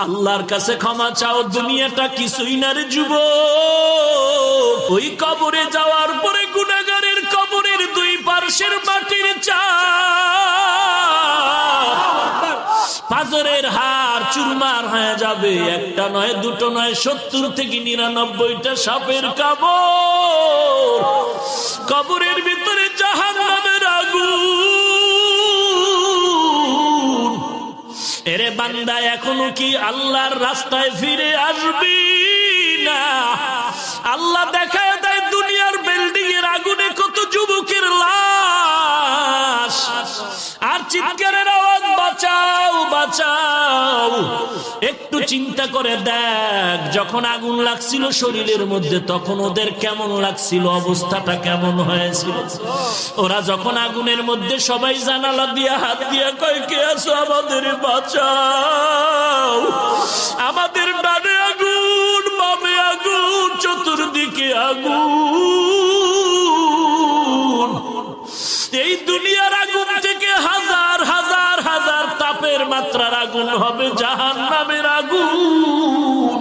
আল্লাহর কাছে ক্ষমা চাও, দুনিয়াটা কিছুই না রে যুবক। ওই কবরে যাওয়ার পরে গুনাহগারের কবরের দুই পার্শ্বের মাটির চাপ পাথরের হাড় চুরমার হয়ে যাবে। একটা নয়, দুটো নয়, 70 থেকে 99টা সাপের কামড়। কবরের ভিতরে জাহান্নামের আগুন। এরে বান্দা, এখনো কি আল্লাহর রাস্তায় ফিরে আসবি না? আল্লাহ দেখায় দেয় দুনিয়ার বিল্ডিং এর আগুনে কত যুবকের লাশ, আর চিৎকারের আওয়াজ, বাঁচাও বাঁচাও। একটু চিন্তা করে দেখ, যখন আগুন লাগছিল শরীরের মধ্যে তখন ওদের কেমন লাগছিল, অবস্থাটা কেমন হয়েছিল। ওরা যখন আগুনের মধ্যে সবাই জানালা দিয়ে হাত দিয়ে কয়, কে আছো আমাদের বাঁচাও। আমাদের ডানে আগুন, বামে আগুন, চতুর্দিকে আগুন। এই দুনিয়ার আগুন থেকে হাজার হাজার হাজার তাপের মাত্রার আগুন হবে জাহান্নামের আগুন।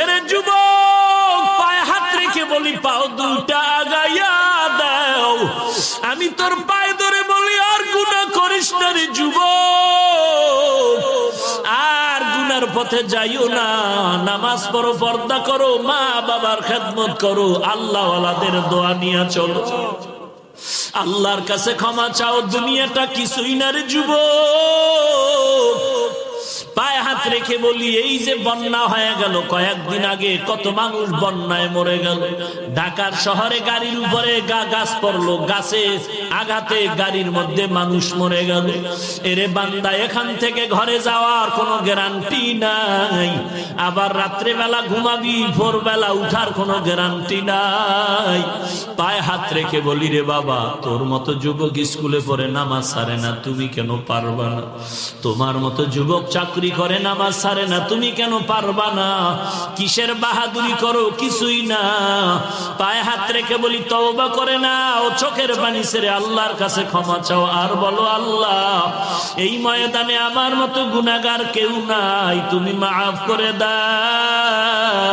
এরে যুবক, পায়ে হাত রেখে বলি, পাও দুটা আগাইয়া দাও। আমি তোর পায়ে ধরে বলি, আর গুনাহ করিস না রে যুবক, আর গুনার পথে যাইও না। নামাজ পড়ো, পর্দা করো, মা বাবার খেদমত করো, আল্লাহ ওয়ালাদের দোয়া নিয়ে চলো। আল্লাহর কাছে ক্ষমা চাও, দুনিয়াটা কিছুই না রে যুবক। পায়ে হাত রেখে বলি, এই যে বন্যা হয়ে গেল কয়েকদিন আগে, কত মানুষ বন্যায় মরে গেল। ঢাকার শহরে গাড়ির উপরে গাছ পড়লো, গাছে আঘাতে গাড়ির মধ্যে মানুষ মরে গেল। এরে বান্দা, এখান থেকে ঘরে যাওয়ার কোনো গ্যারান্টি নাই। আবার রাত্রেবেলা ঘুমাবি, ভোরবেলা উঠার কোনো গ্যারান্টি নাই। পায়ে হাত রেখে বলি, রে বাবা, তোর মতো যুবক স্কুলে পড়ে নামাজ ছাড়ে না, তুমি কেন পারবা না? তোমার মতো যুবক চাকরি করে নামাজ ছাড়ে না, তুমি কেন পারবা না? কিসের বাহাদুরি করো? কিছুই না। পায়ে হাত রেখে বলি, তওবা করে না ও, চোখের পানি ছেড়ে আল্লাহর কাছে ক্ষমা চাও, আর বলো, আল্লাহ, এই ময়দানে আমার মতো গুনাহগার কেউ নাই, তুমি মাফ করে দাও।